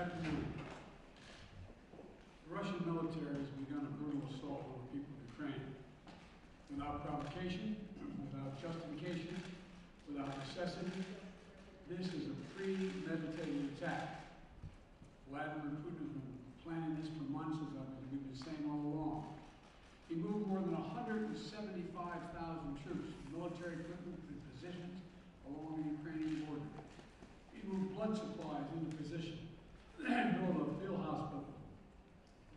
afternoon. The Russian military has begun a brutal assault on the people of Ukraine. Without provocation, without justification, without necessity, this is a premeditated attack. Vladimir Putin has been planning this for months, as we've been saying all along. He moved more than 175,000 troops, military equipment, and positions along the Ukrainian border. He moved blood supplies into position, built a field hospital,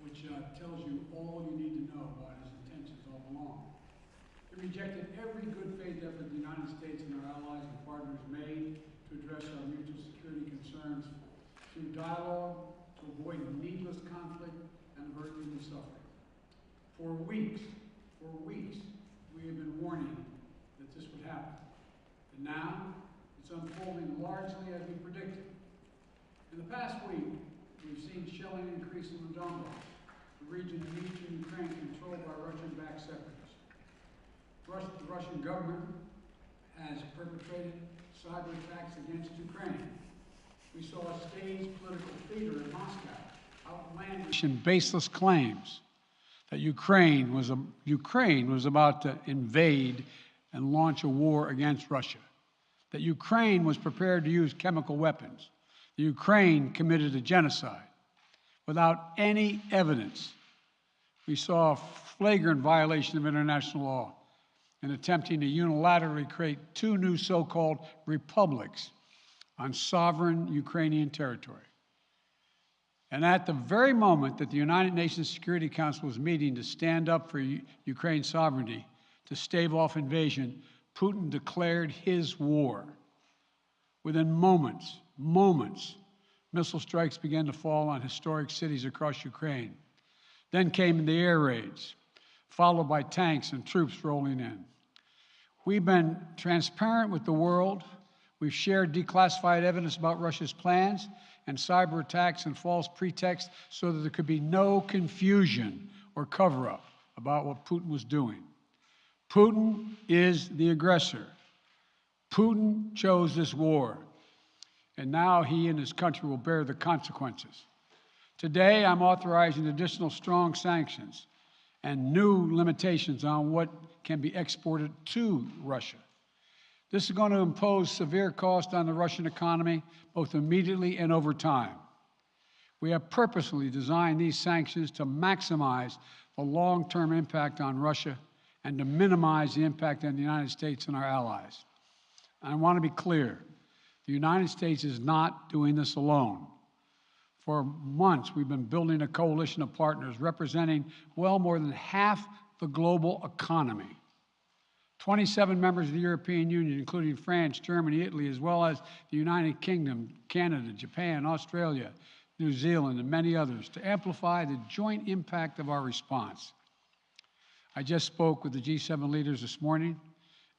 which tells you all you need to know about his intentions all along. He rejected every good faith effort the United States and our allies and partners made to address our mutual security concerns through dialogue, to avoid needless conflict and avert human suffering. For weeks, we have been warning that this would happen. And now, it's unfolding largely as we predicted. In the past week, we've seen shelling increase in the Donbass, the region of eastern Ukraine controlled by Russian-backed separatists. The Russian government has perpetrated cyber attacks against Ukraine. We saw a staged political theater in Moscow, outlandish and baseless claims that Ukraine was about to invade and launch a war against Russia, that Ukraine was prepared to use chemical weapons, that Ukraine committed a genocide. Without any evidence, we saw a flagrant violation of international law in attempting to unilaterally create two new so-called republics on sovereign Ukrainian territory. And at the very moment that the United Nations Security Council was meeting to stand up for Ukraine's sovereignty, to stave off invasion, Putin declared his war. Within moments, missile strikes began to fall on historic cities across Ukraine. Then came the air raids, followed by tanks and troops rolling in. We've been transparent with the world. We've shared declassified evidence about Russia's plans and cyber attacks and false pretexts so that there could be no confusion or cover-up about what Putin was doing. Putin is the aggressor. Putin chose this war, and now he and his country will bear the consequences. Today, I'm authorizing additional strong sanctions and new limitations on what can be exported to Russia. This is going to impose severe cost on the Russian economy, both immediately and over time. We have purposely designed these sanctions to maximize the long-term impact on Russia and to minimize the impact on the United States and our allies. I want to be clear, the United States is not doing this alone. For months, we've been building a coalition of partners representing well more than half the global economy. 27 members of the European Union, including France, Germany, Italy, as well as the United Kingdom, Canada, Japan, Australia, New Zealand, and many others, to amplify the joint impact of our response. I just spoke with the G7 leaders this morning,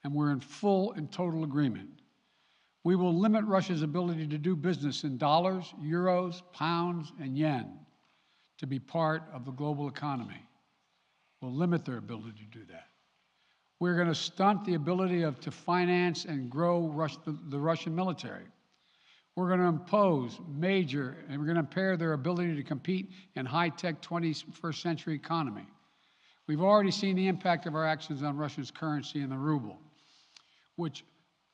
and we're in full and total agreement. We will limit Russia's ability to do business in dollars, euros, pounds, and yen to be part of the global economy. We'll limit their ability to do that. We're going to stunt the ability to finance and grow the Russian military. We're going to impose and we're going to impair their ability to compete in high-tech 21st century economy. We've already seen the impact of our actions on Russia's currency and the ruble, which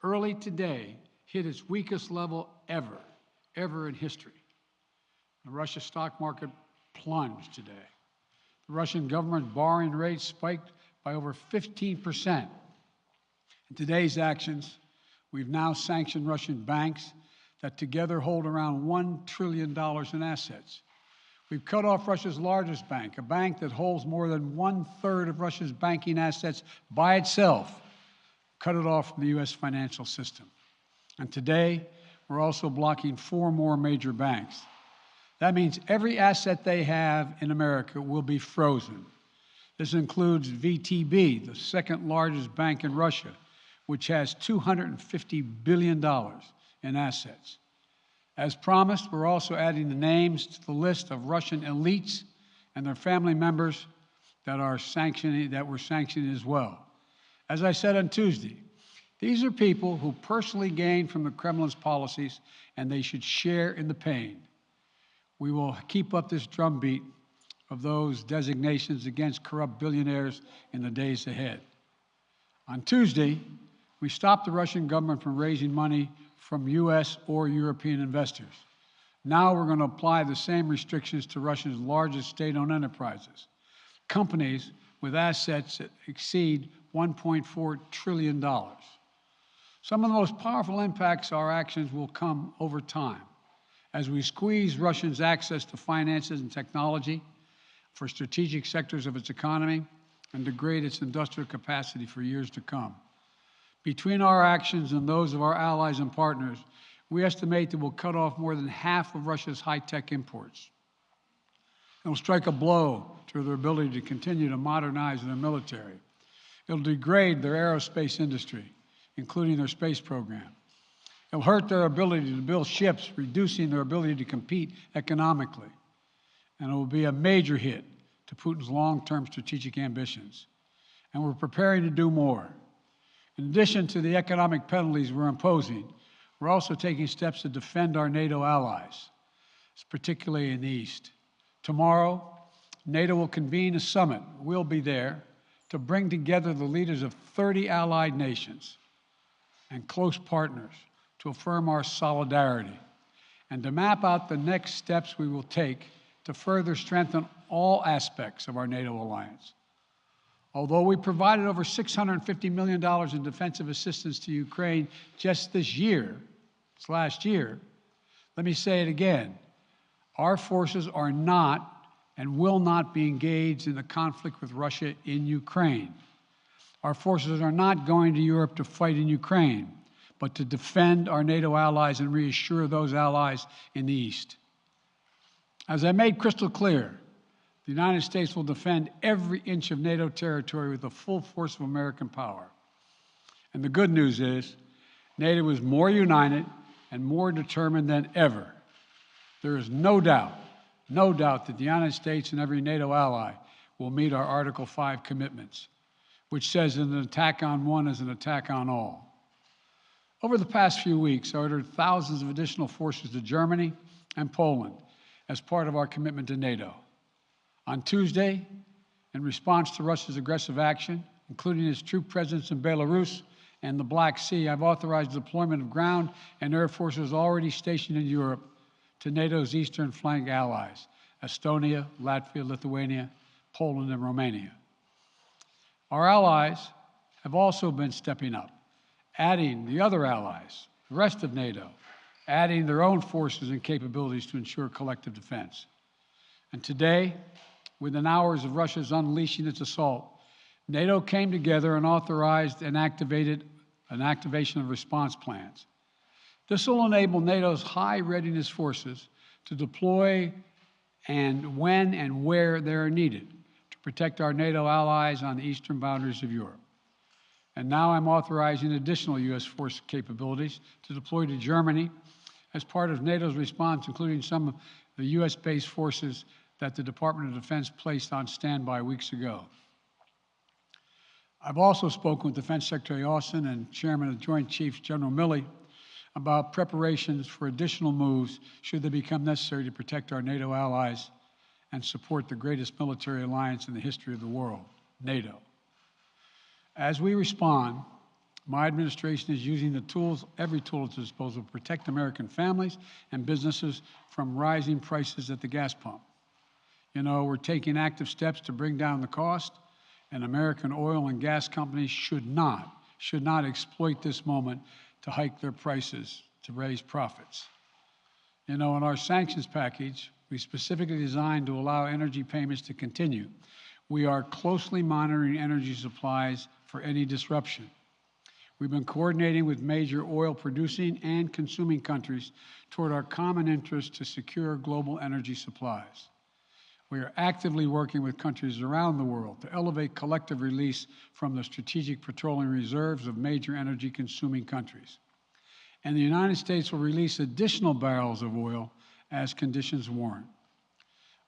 early today hit its weakest level ever in history. The Russia stock market plunged today. The Russian government borrowing rate spiked by over 15%. In today's actions, we've now sanctioned Russian banks that together hold around $1 trillion in assets. We've cut off Russia's largest bank, a bank that holds more than 1/3 of Russia's banking assets by itself, cut it off from the U.S. financial system. And today, we're also blocking 4 more major banks. That means every asset they have in America will be frozen. This includes VTB, the second largest bank in Russia, which has $250 billion in assets. As promised, we're also adding the names to the list of Russian elites and their family members that we're sanctioning as well. As I said on Tuesday, these are people who personally gain from the Kremlin's policies, and they should share in the pain. We will keep up this drumbeat of those designations against corrupt billionaires in the days ahead. On Tuesday, we stopped the Russian government from raising money from U.S. or European investors. Now we're going to apply the same restrictions to Russia's largest state-owned enterprises, companies with assets that exceed $1.4 trillion. Some of the most powerful impacts of our actions will come over time as we squeeze Russia's access to finances and technology for strategic sectors of its economy and degrade its industrial capacity for years to come. Between our actions and those of our allies and partners, we estimate that we'll cut off more than half of Russia's high-tech imports. It will strike a blow to their ability to continue to modernize their military. It will degrade their aerospace industry, including their space program. It will hurt their ability to build ships, reducing their ability to compete economically. And it will be a major hit to Putin's long-term strategic ambitions. And we're preparing to do more. In addition to the economic penalties we're imposing, we're also taking steps to defend our NATO allies, particularly in the East. Tomorrow, NATO will convene a summit. We'll be there to bring together the leaders of 30 allied nations and close partners to affirm our solidarity and to map out the next steps we will take to further strengthen all aspects of our NATO alliance. Although we provided over $650 million in defensive assistance to Ukraine just this last year, let me say it again. Our forces are not and will not be engaged in the conflict with Russia in Ukraine. Our forces are not going to Europe to fight in Ukraine, but to defend our NATO allies and reassure those allies in the East. As I made crystal clear, the United States will defend every inch of NATO territory with the full force of American power. And the good news is, NATO is more united and more determined than ever. There is no doubt that the United States and every NATO ally will meet our Article 5 commitments, which says that an attack on one is an attack on all. Over the past few weeks, I ordered thousands of additional forces to Germany and Poland as part of our commitment to NATO. On Tuesday, in response to Russia's aggressive action, including its troop presence in Belarus and the Black Sea, I've authorized the deployment of ground and air forces already stationed in Europe to NATO's eastern flank allies, Estonia, Latvia, Lithuania, Poland, and Romania. Our allies have also been stepping up, adding the other allies, the rest of NATO, adding their own forces and capabilities to ensure collective defense. And today, within hours of Russia's unleashing its assault, NATO came together and authorized and activated an activation of response plans. This will enable NATO's high readiness forces to deploy and when and where they are needed to protect our NATO allies on the eastern boundaries of Europe. And now I'm authorizing additional U.S. force capabilities to deploy to Germany as part of NATO's response, including some of the U.S.-based forces that the Department of Defense placed on standby weeks ago. I've also spoken with Defense Secretary Austin and Chairman of the Joint Chiefs, General Milley, about preparations for additional moves should they become necessary to protect our NATO allies and support the greatest military alliance in the history of the world, NATO. As we respond, my administration is using the tools, every tool at its disposal, to protect American families and businesses from rising prices at the gas pump. You know, we're taking active steps to bring down the cost, and American oil and gas companies should not exploit this moment to hike their prices to raise profits. You know, in our sanctions package, we specifically designed to allow energy payments to continue. We are closely monitoring energy supplies for any disruption. We've been coordinating with major oil-producing and consuming countries toward our common interest to secure global energy supplies. We are actively working with countries around the world to elevate collective release from the strategic petroleum reserves of major energy-consuming countries. And the United States will release additional barrels of oil as conditions warrant.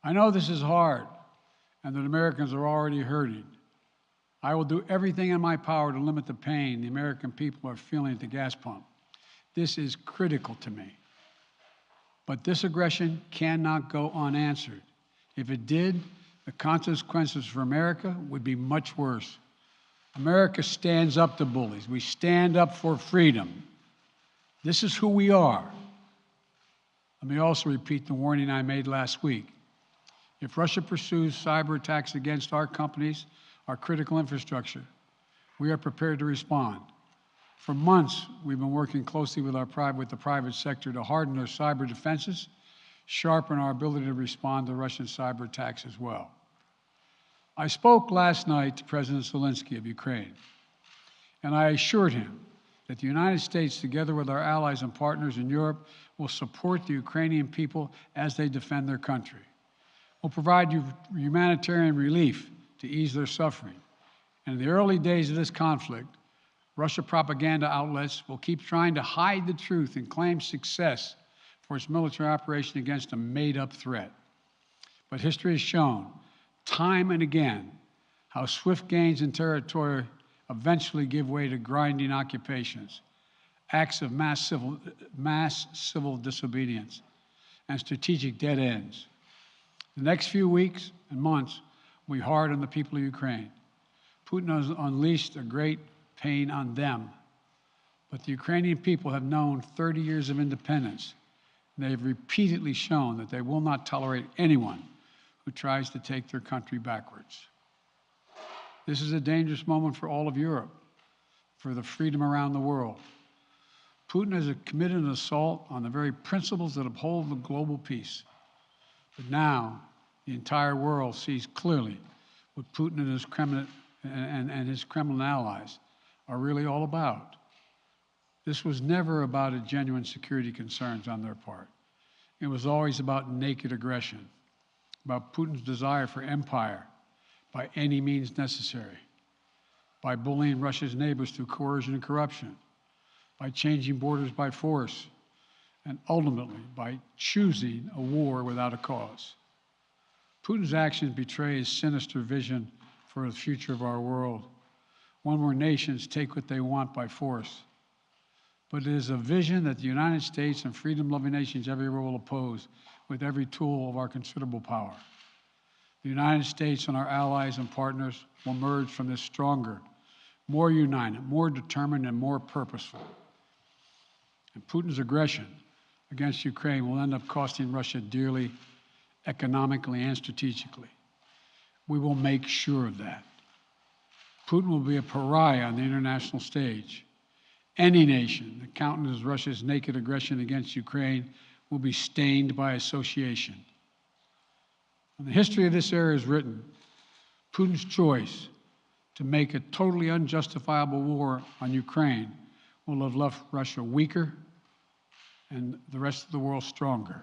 I know this is hard and that Americans are already hurting. I will do everything in my power to limit the pain the American people are feeling at the gas pump. This is critical to me. But this aggression cannot go unanswered. If it did, the consequences for America would be much worse. America stands up to bullies. We stand up for freedom. This is who we are. Let me also repeat the warning I made last week. If Russia pursues cyber attacks against our companies, our critical infrastructure, we are prepared to respond. For months, we've been working closely with the private sector to harden our cyber defenses, sharpen our ability to respond to Russian cyber attacks as well. I spoke last night to President Zelensky of Ukraine, and I assured him that the United States, together with our allies and partners in Europe, will support the Ukrainian people as they defend their country. We'll provide humanitarian relief to ease their suffering. And in the early days of this conflict, Russia propaganda outlets will keep trying to hide the truth and claim success for its military operation against a made-up threat. But history has shown, time and again, how swift gains in territory eventually give way to grinding occupations, acts of mass civil disobedience, and strategic dead ends. The next few weeks and months will be hard on the people of Ukraine. Putin has unleashed a great pain on them, but the Ukrainian people have known 30 years of independence, and they have repeatedly shown that they will not tolerate anyone who tries to take their country backwards. This is a dangerous moment for all of Europe, for the freedom around the world. Putin has committed an assault on the very principles that uphold the global peace. But now, the entire world sees clearly what Putin and his Kremlin allies are really all about. This was never about a genuine security concerns on their part. It was always about naked aggression, about Putin's desire for empire by any means necessary, by bullying Russia's neighbors through coercion and corruption, by changing borders by force, and ultimately by choosing a war without a cause. Putin's actions betray his sinister vision for the future of our world, one where nations take what they want by force. But it is a vision that the United States and freedom-loving nations everywhere will oppose with every tool of our considerable power. The United States and our allies and partners will emerge from this stronger, more united, more determined, and more purposeful. And Putin's aggression against Ukraine will end up costing Russia dearly, economically and strategically. We will make sure of that. Putin will be a pariah on the international stage. Any nation that countenances Russia's naked aggression against Ukraine will be stained by association. When the history of this era is written, Putin's choice to make a totally unjustifiable war on Ukraine will have left Russia weaker and the rest of the world stronger.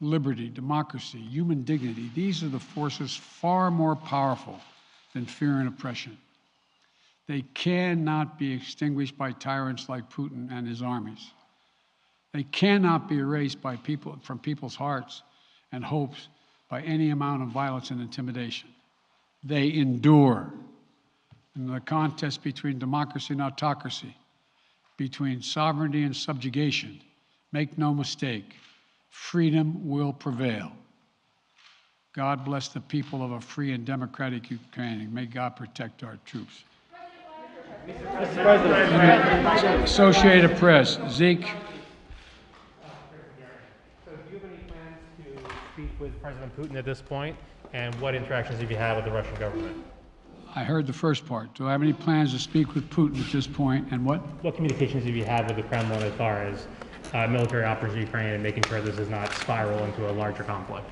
Liberty, democracy, human dignity, these are the forces far more powerful than fear and oppression. They cannot be extinguished by tyrants like Putin and his armies. They cannot be erased by from people's hearts and hopes by any amount of violence and intimidation. They endure. In the contest between democracy and autocracy, between sovereignty and subjugation, make no mistake, freedom will prevail. God bless the people of a free and democratic Ukraine, and may God protect our troops. Mr. President. Associated Press, Zeke. So do you have any plans to speak with President Putin at this point? And what interactions have you had with the Russian government? I heard the first part. Do I have any plans to speak with Putin at this point, and what? What communications have you had with the Kremlin as far as military operations in Ukraine and making sure this does not spiral into a larger conflict?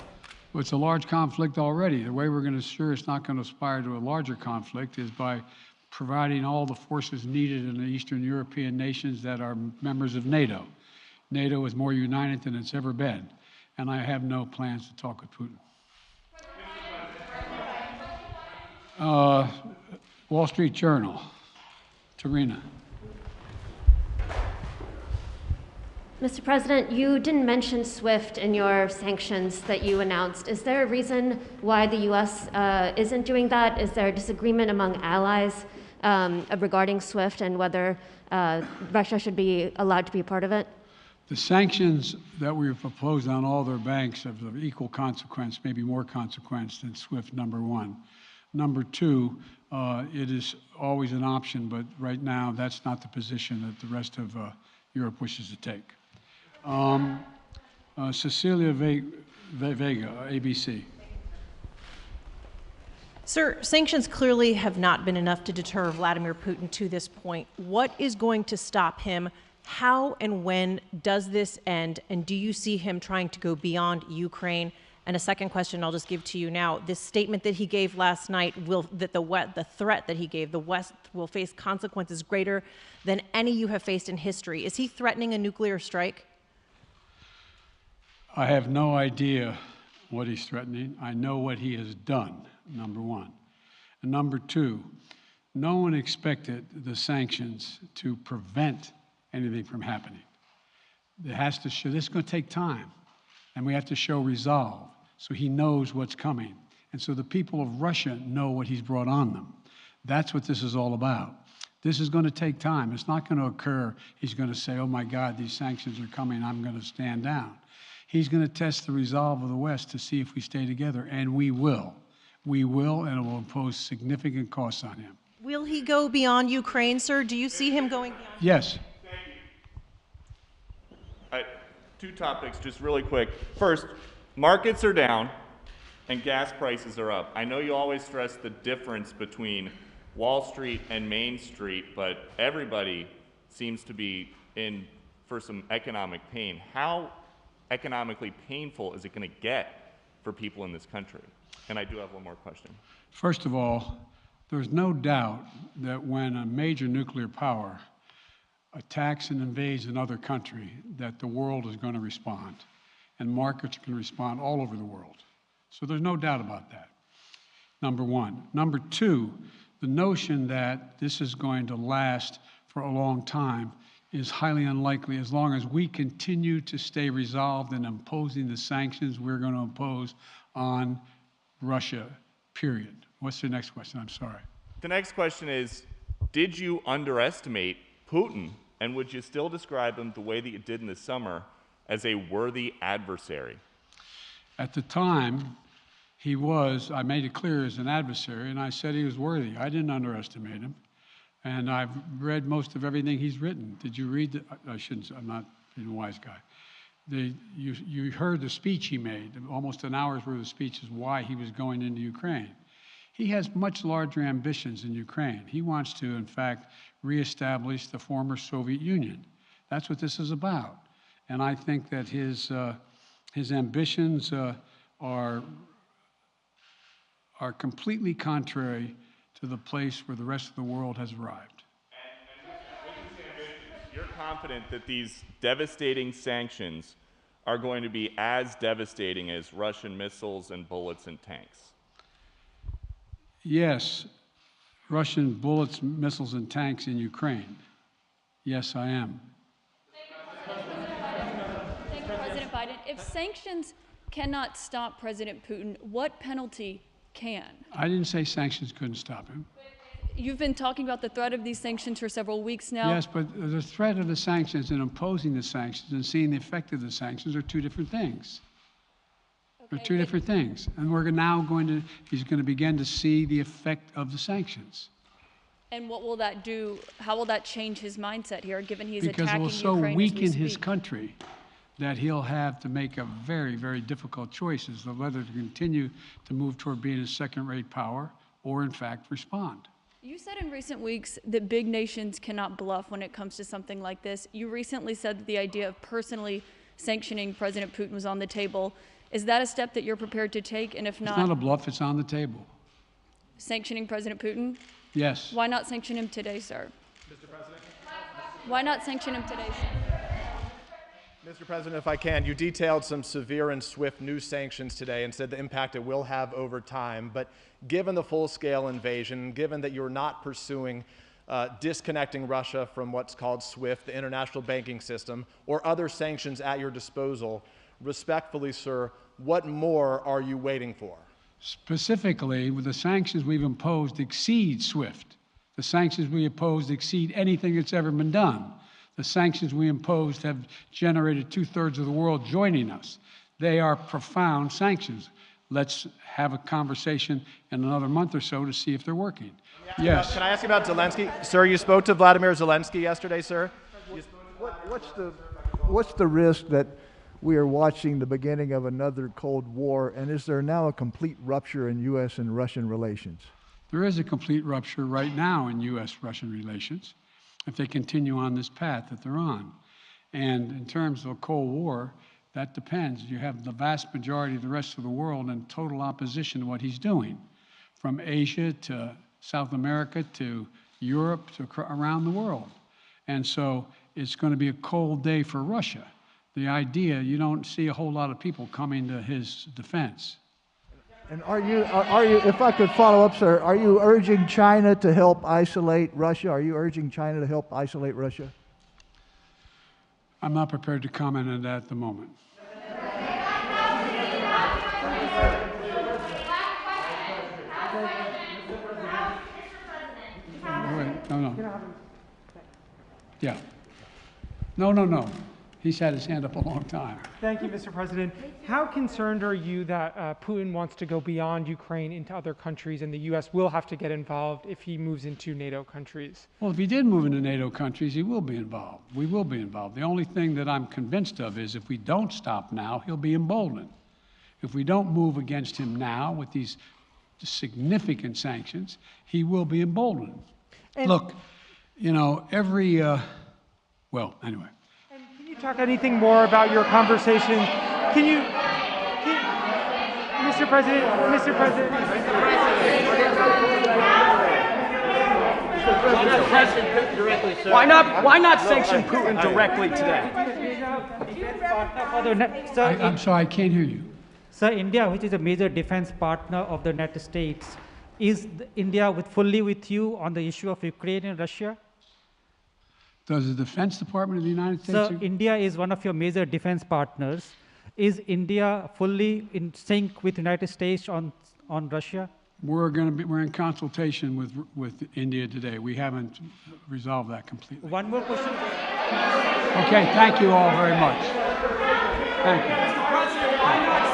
Well, it's a large conflict already. The way we're going to ensure it's not going to aspire to a larger conflict is by providing all the forces needed in the Eastern European nations that are members of NATO. NATO is more united than it's ever been, and I have no plans to talk with Putin. Wall Street Journal, Tarina. Mr. President, you didn't mention SWIFT in your sanctions that you announced. Is there a reason why the U.S. Isn't doing that? Is there a disagreement among allies regarding SWIFT and whether Russia should be allowed to be a part of it? The sanctions that we've proposed on all their banks are of equal consequence, maybe more consequence than SWIFT, number one. Number two, it is always an option, but right now that's not the position that the rest of Europe wishes to take. Cecilia Vega, ABC. Sir, sanctions clearly have not been enough to deter Vladimir Putin to this point. What is going to stop him? How and when does this end? And do you see him trying to go beyond Ukraine? And a second question I'll just give to you now. This statement that he gave last night, the threat that he gave, the West will face consequences greater than any you have faced in history. Is he threatening a nuclear strike? I have no idea what he's threatening. I know what he has done, number one. And number two, no one expected the sanctions to prevent anything from happening. It has to show, this is going to take time, and we have to show resolve so he knows what's coming. And so the people of Russia know what he's brought on them. That's what this is all about. This is going to take time. It's not going to occur, he's going to say, oh my God, these sanctions are coming, I'm going to stand down. He's going to test the resolve of the West to see if we stay together, and we will. We will, and it will impose significant costs on him. Will he go beyond Ukraine, sir? Do you see him going beyond? Yes. Two topics, just really quick. First, markets are down and gas prices are up. I know you always stress the difference between Wall Street and Main Street, but everybody seems to be in for some economic pain. How economically painful is it going to get for people in this country? And I do have one more question. First of all, there's no doubt that when a major nuclear power attacks and invades another country, that the world is going to respond, and markets can respond all over the world. So there's no doubt about that, number one. Number two, the notion that this is going to last for a long time is highly unlikely as long as we continue to stay resolved in imposing the sanctions we're going to impose on Russia, period. What's the next question? I'm sorry. The next question is, did you underestimate Putin, and would you still describe him the way that you did in the summer as a worthy adversary? At the time, he was, I made it clear, as an adversary, and I said he was worthy. I didn't underestimate him. And I've read most of everything he's written. Did you read I shouldn't, I'm not being a wise guy. You heard the speech he made, almost an hour's worth of speeches, why he was going into Ukraine. He has much larger ambitions in Ukraine. He wants to, in fact, reestablish the former Soviet Union. That's what this is about. And I think that his ambitions are completely contrary to the place where the rest of the world has arrived. And with these ambitions, you're confident that these devastating sanctions are going to be as devastating as Russian missiles and bullets and tanks? Yes, Russian bullets, missiles, and tanks in Ukraine. Yes, I am. Thank you, President Biden. If sanctions cannot stop President Putin, what penalty can? I didn't say sanctions couldn't stop him. You've been talking about the threat of these sanctions for several weeks now. Yes, but the threat of the sanctions and imposing the sanctions and seeing the effect of the sanctions are two different things. They're two different things. And we're now he's going to begin to see the effect of the sanctions. And what will that do? How will that change his mindset here, given he's because attacking it will so Ukraine weaken as we his speak? country that he'll have to make a very, very difficult choices of whether to continue to move toward being a second-rate power or, in fact, respond. You said in recent weeks that big nations cannot bluff when it comes to something like this. You recently said that the idea of personally sanctioning President Putin was on the table. Is that a step that you're prepared to take? And if not, it's not a bluff, it's on the table. Sanctioning President Putin? Yes. Why not sanction him today, sir? Mr. President? Why not sanction him today, sir? Mr. President, if I can, you detailed some severe and swift new sanctions today and said the impact it will have over time. But given the full-scale invasion, given that you're not pursuing disconnecting Russia from what's called SWIFT, the international banking system, or other sanctions at your disposal, respectfully, sir, what more are you waiting for? Specifically, with the sanctions we've imposed exceed SWIFT. The sanctions we imposed exceed anything that's ever been done. The sanctions we imposed have generated 2/3 of the world joining us. They are profound sanctions. Let's have a conversation in another month or so to see if they're working. Yes. Can I ask you about Zelensky? Sir, you spoke to Vladimir Zelensky yesterday, sir. What's the risk that we are watching the beginning of another Cold War, and is there now a complete rupture in U.S. and Russian relations? There is a complete rupture right now in U.S.-Russian relations if they continue on this path that they're on. And in terms of a Cold War, that depends. You have the vast majority of the rest of the world in total opposition to what he's doing, from Asia to South America to Europe to around the world. And so it's going to be a cold day for Russia. The idea, you don't see a whole lot of people coming to his defense. And are you, if I could follow up, sir, are you urging China to help isolate Russia? Are you urging China to help isolate Russia? I'm not prepared to comment on that at the moment. No. Yeah. No. He's had his hand up a long time. Thank you, Mr. President. How concerned are you that Putin wants to go beyond Ukraine into other countries and the U.S. will have to get involved if he moves into NATO countries? Well, if he did move into NATO countries, he will be involved. We will be involved. The only thing that I'm convinced of is if we don't stop now, he'll be emboldened. If we don't move against him now with these significant sanctions, he will be emboldened. And look, you know, well, anyway. Can you talk anything more about your conversation? Mr. President. Why not sanction Putin directly today? I'm sorry, I can't hear you. Sir, India, which is a major defense partner of the United States, is India fully with you on the issue of Ukraine and Russia? Does the Defense Department of the United States? Sir, India is one of your major defense partners. Is India fully in sync with the United States on Russia? We're in consultation with India today. We haven't resolved that completely. One more question. Okay, thank you all very much. Thank you.